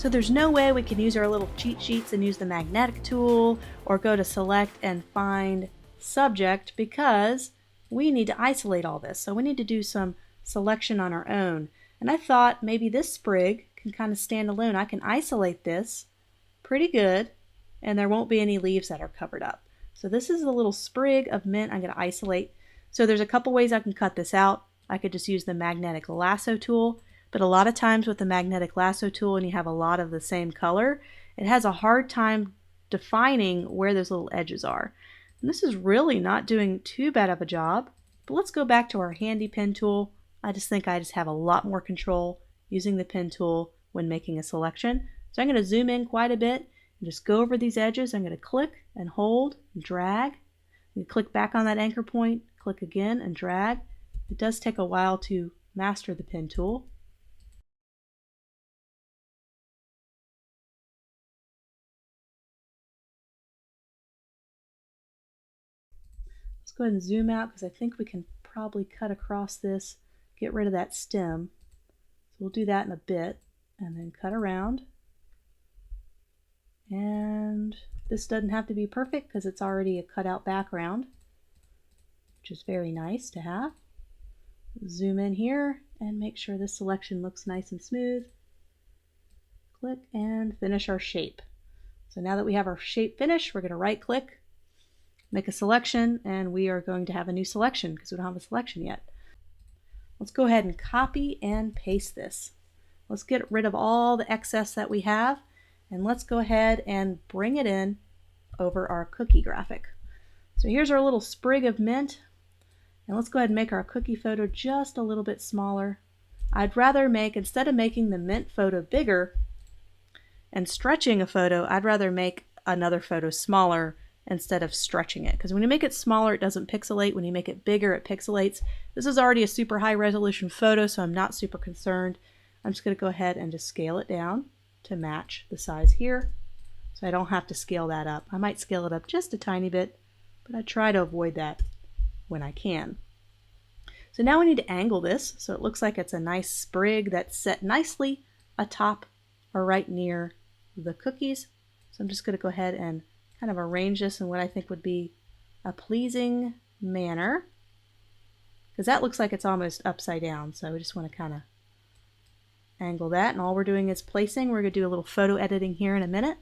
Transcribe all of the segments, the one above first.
So there's no way we can use our little cheat sheets and use the magnetic tool or go to select and find subject because we need to isolate all this. So we need to do some selection on our own. And I thought maybe this sprig can kind of stand alone. I can isolate this pretty good and there won't be any leaves that are covered up. So this is a little sprig of mint I'm going to isolate. So there's a couple ways I can cut this out. I could just use the magnetic lasso tool. But a lot of times with the magnetic lasso tool and you have a lot of the same color, it has a hard time defining where those little edges are. And this is really not doing too bad of a job. But let's go back to our handy pen tool. I just think I just have a lot more control using the pen tool when making a selection. So I'm going to zoom in quite a bit and just go over these edges. I'm going to click and hold and drag. You click back on that anchor point, click again and drag. It does take a while to master the pen tool. Let's go ahead and zoom out because I think we can probably cut across this, get rid of that stem. So we'll do that in a bit and then cut around. And this doesn't have to be perfect because it's already a cutout background, which is very nice to have. Zoom in here and make sure this selection looks nice and smooth. Click and finish our shape. So now that we have our shape finished, we're going to right click, make a selection, and we are going to have a new selection because we don't have a selection yet. Let's go ahead and copy and paste this. Let's get rid of all the excess that we have, and let's go ahead and bring it in over our cookie graphic. So here's our little sprig of mint, and let's go ahead and make our cookie photo just a little bit smaller. I'd rather make, instead of making the mint photo bigger and stretching a photo, I'd rather make another photo smaller instead of stretching it, because when you make it smaller it doesn't pixelate. When you make it bigger it pixelates. This is already a super high resolution photo, so I'm not super concerned. I'm just going to go ahead and just scale it down to match the size here, so I don't have to scale that up. I might scale it up just a tiny bit, but I try to avoid that when I can. So now we need to angle this so it looks like it's a nice sprig that's set nicely atop or right near the cookies. So I'm just going to go ahead and kind of arrange this in what I think would be a pleasing manner, because that looks like it's almost upside down. So we just want to kind of angle that, and all we're doing is placing. We're going to do a little photo editing here in a minute.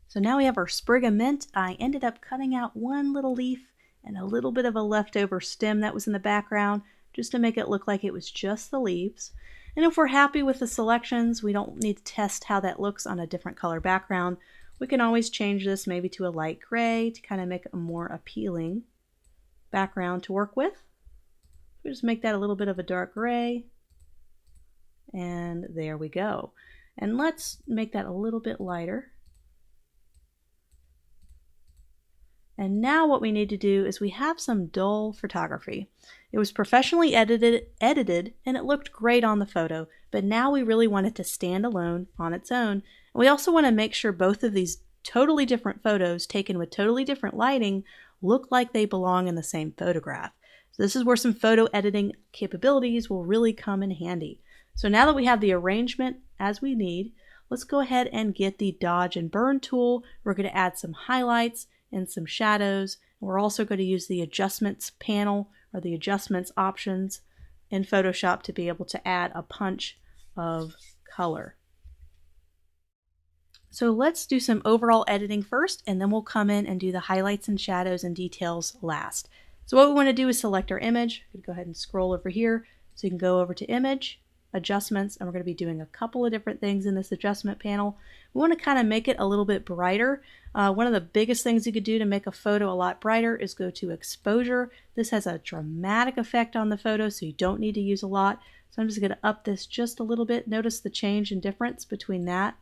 So now we have our sprig of mint. I ended up cutting out one little leaf and a little bit of a leftover stem that was in the background just to make it look like it was just the leaves. And if we're happy with the selections, we don't need to test how that looks on a different color background. We can always change this maybe to a light gray to kind of make a more appealing background to work with. We'll just make that a little bit of a dark gray. And there we go. And let's make that a little bit lighter. And now what we need to do is we have some dull photography. It was professionally edited, and it looked great on the photo, but now we really want it to stand alone on its own. And we also want to make sure both of these totally different photos taken with totally different lighting look like they belong in the same photograph. So this is where some photo editing capabilities will really come in handy. So now that we have the arrangement as we need, let's go ahead and get the Dodge and Burn tool. We're going to add some highlights and some shadows. And we're also going to use the adjustments panel or the adjustments options in Photoshop to be able to add a punch of color. So let's do some overall editing first, and then we'll come in and do the highlights and shadows and details last. So what we want to do is select our image. I'm going to go ahead and scroll over here so you can go over to Image, Adjustments, and we're going to be doing a couple of different things in this adjustment panel. We want to kind of make it a little bit brighter. One of the biggest things you could do to make a photo a lot brighter is go to Exposure. This has a dramatic effect on the photo, so you don't need to use a lot. So I'm just going to up this just a little bit. Notice the change in difference between that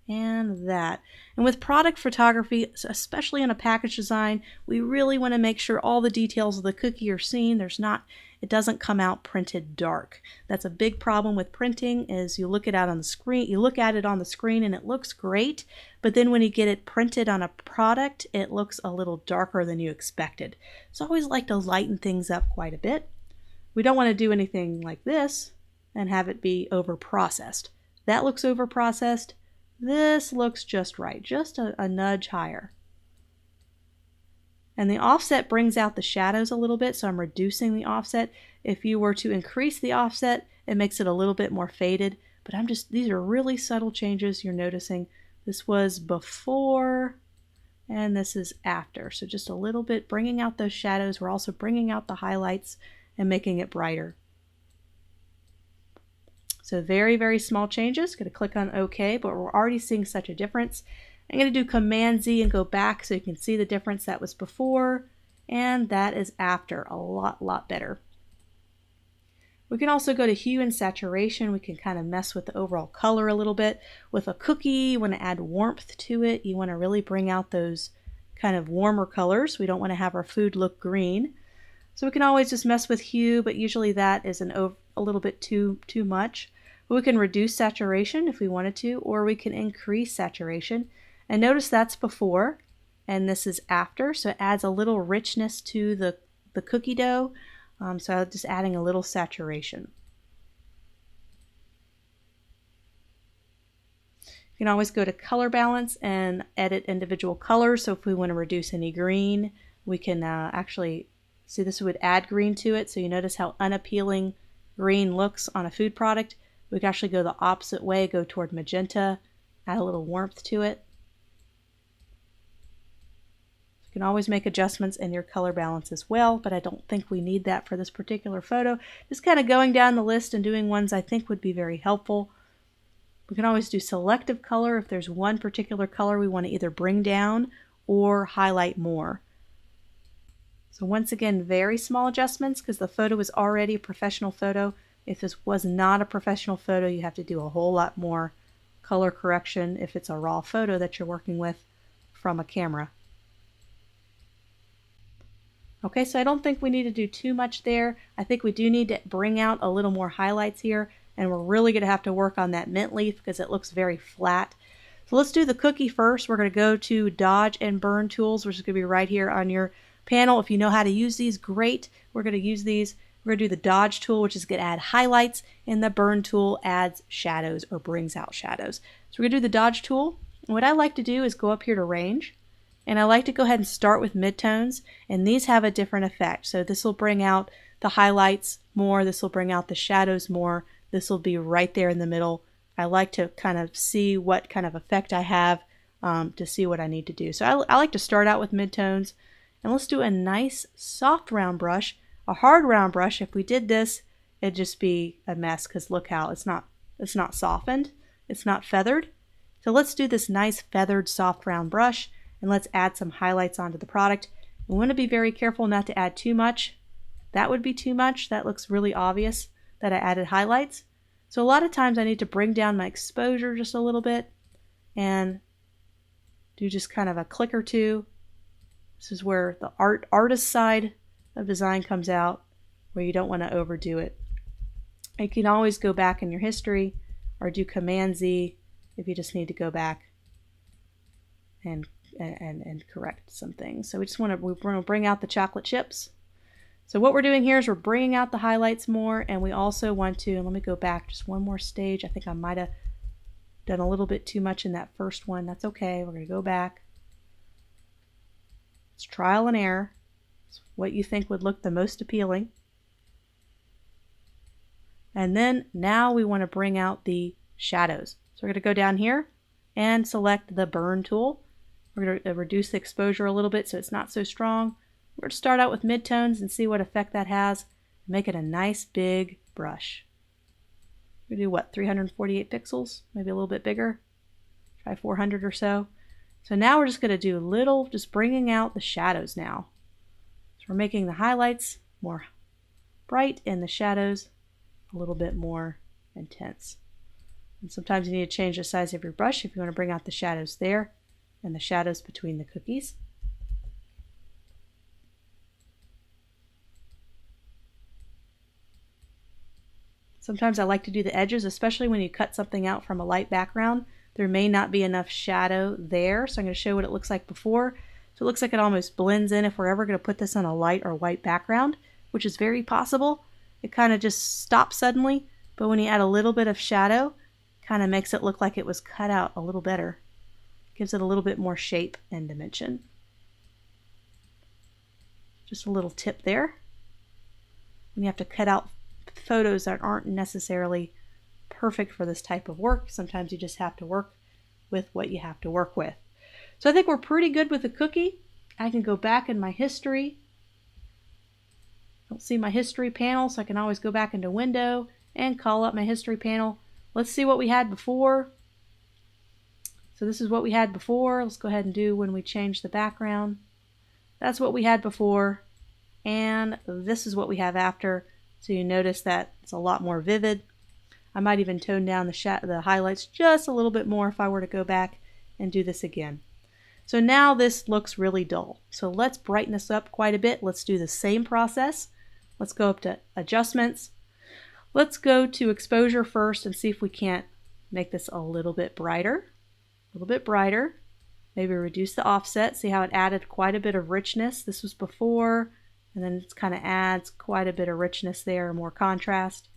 and that. And with product photography, especially in a package design, we really want to make sure all the details of the cookie are seen. It doesn't come out printed dark. That's a big problem with printing, is you look at it on the screen, and it looks great, but then when you get it printed on a product, it looks a little darker than you expected. So I always like to lighten things up quite a bit. We don't want to do anything like this and have it be over processed. That looks over processed. This looks just right, just a nudge higher. And the offset brings out the shadows a little bit, so I'm reducing the offset. If you were to increase the offset, it makes it a little bit more faded, but these are really subtle changes you're noticing. This was before, and this is after. So just a little bit bringing out those shadows. We're also bringing out the highlights and making it brighter. So very, very small changes. Going to click on OK, but we're already seeing such a difference. I'm going to do Command Z and go back so you can see the difference. That was before and that is after. A lot better. We can also go to hue and saturation. We can kind of mess with the overall color a little bit. With a cookie, you want to add warmth to it. You want to really bring out those kind of warmer colors. We don't want to have our food look green. So we can always just mess with hue, but usually that is a little bit too much. But we can reduce saturation if we wanted to, or we can increase saturation. And notice that's before, and this is after, so it adds a little richness to the cookie dough. So I'm just adding a little saturation. You can always go to color balance and edit individual colors. So if we want to reduce any green, we can actually see this would add green to it. So you notice how unappealing green looks on a food product. We can actually go the opposite way, go toward magenta, add a little warmth to it. You can always make adjustments in your color balance as well, but I don't think we need that for this particular photo. Just kind of going down the list and doing ones I think would be very helpful. We can always do selective color if there's one particular color we want to either bring down or highlight more. So once again, very small adjustments because the photo is already a professional photo. If this was not a professional photo, you have to do a whole lot more color correction if it's a raw photo that you're working with from a camera. Okay, so I don't think we need to do too much there. I think we do need to bring out a little more highlights here, and we're really going to have to work on that mint leaf because it looks very flat. So let's do the cookie first. We're going to go to Dodge and Burn tools, which is going to be right here on your panel. If you know how to use these, great. We're going to use these. We're going to do the Dodge tool, which is going to add highlights, and the Burn tool adds shadows or brings out shadows. So we're going to do the Dodge tool. And what I like to do is go up here to range. And I like to go ahead and start with midtones, and these have a different effect. So this will bring out the highlights more, this will bring out the shadows more, this will be right there in the middle. I like to kind of see what kind of effect I have to see what I need to do. So I like to start out with midtones, and let's do a nice soft round brush. A hard round brush, if we did this, it'd just be a mess because look how it's not softened, it's not feathered. So let's do this nice feathered soft round brush. And let's add some highlights onto the product. We want to be very careful not to add too much. That would be too much. That looks really obvious that I added highlights. So a lot of times I need to bring down my exposure just a little bit and do just kind of a click or two. This is where the artist side of design comes out, where you don't want to overdo it. You can always go back in your history or do Command Z if you just need to go back and correct some things. So we want to bring out the chocolate chips. So what we're doing here is we're bringing out the highlights more, and we also want to, and let me go back just one more stage. I think I might have done a little bit too much in that first one. That's okay. We're going to go back. It's trial and error. It's what you think would look the most appealing. And then now we want to bring out the shadows. So we're going to go down here and select the Burn tool. We're going to reduce the exposure a little bit so it's not so strong. We're going to start out with midtones and see what effect that has. Make it a nice big brush. We're going to do what, 348 pixels? Maybe a little bit bigger. Try 400 or so. So now we're just going to do just bringing out the shadows now. So we're making the highlights more bright and the shadows a little bit more intense. And sometimes you need to change the size of your brush if you want to bring out the shadows there and the shadows between the cookies. Sometimes I like to do the edges, especially when you cut something out from a light background. There may not be enough shadow there, so I'm going to show what it looks like before. So it looks like it almost blends in if we're ever going to put this on a light or white background, which is very possible. It kind of just stops suddenly, but when you add a little bit of shadow, kind of makes it look like it was cut out a little better. Gives it a little bit more shape and dimension. Just a little tip there. When you have to cut out photos that aren't necessarily perfect for this type of work, sometimes you just have to work with what you have to work with. So I think we're pretty good with the cookie. I can go back in my history. Don't see my history panel, so I can always go back into Window and call up my history panel. Let's see what we had before. So this is what we had before. Let's go ahead and do when we change the background. That's what we had before, and this is what we have after. So you notice that it's a lot more vivid. I might even tone down the highlights just a little bit more if I were to go back and do this again. So now this looks really dull. So let's brighten this up quite a bit. Let's do the same process. Let's go up to Adjustments. Let's go to Exposure first and see if we can't make this a little bit brighter. A little bit brighter. Maybe reduce the offset. See how it added quite a bit of richness. This was before, and then it kind of adds quite a bit of richness there, more contrast.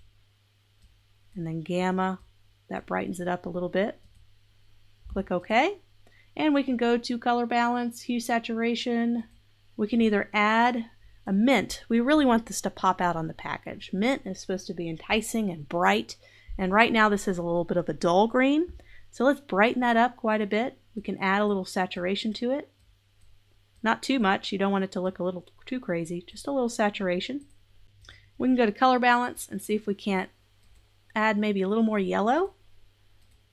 And then Gamma, that brightens it up a little bit. Click OK. And we can go to Color Balance, Hue Saturation. We can either add a mint. We really want this to pop out on the package. Mint is supposed to be enticing and bright. And right now this is a little bit of a dull green. So let's brighten that up quite a bit. We can add a little saturation to it. Not too much. You don't want it to look a little too crazy. Just a little saturation. We can go to Color Balance and see if we can't add maybe a little more yellow.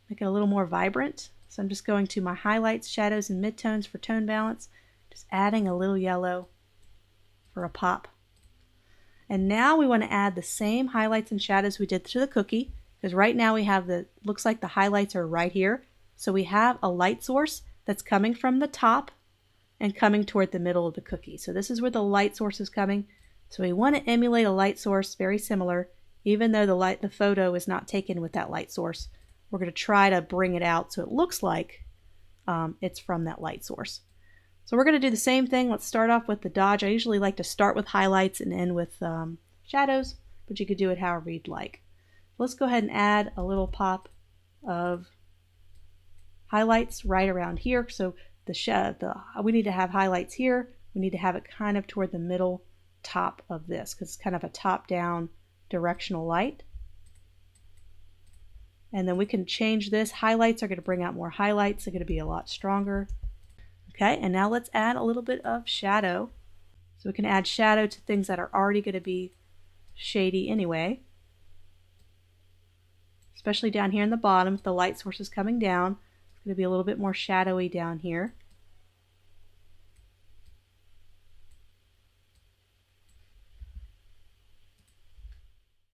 Make it a little more vibrant. So I'm just going to my highlights, shadows, and midtones for tone balance. Just adding a little yellow for a pop. And now we want to add the same highlights and shadows we did to the cookie, because right now we have looks like the highlights are right here. So we have a light source that's coming from the top and coming toward the middle of the cookie. So this is where the light source is coming. So we want to emulate a light source very similar, even though the photo is not taken with that light source. We're going to try to bring it out so it looks like it's from that light source. So we're going to do the same thing. Let's start off with the dodge. I usually like to start with highlights and end with shadows, but you could do it however you'd like. Let's go ahead and add a little pop of highlights right around here. So we need to have highlights here. We need to have it kind of toward the middle top of this because it's kind of a top-down directional light. And then we can change this. Highlights are going to bring out more highlights. They're going to be a lot stronger. Okay, and now let's add a little bit of shadow. So we can add shadow to things that are already going to be shady anyway. Especially down here in the bottom, if the light source is coming down, it's going to be a little bit more shadowy down here.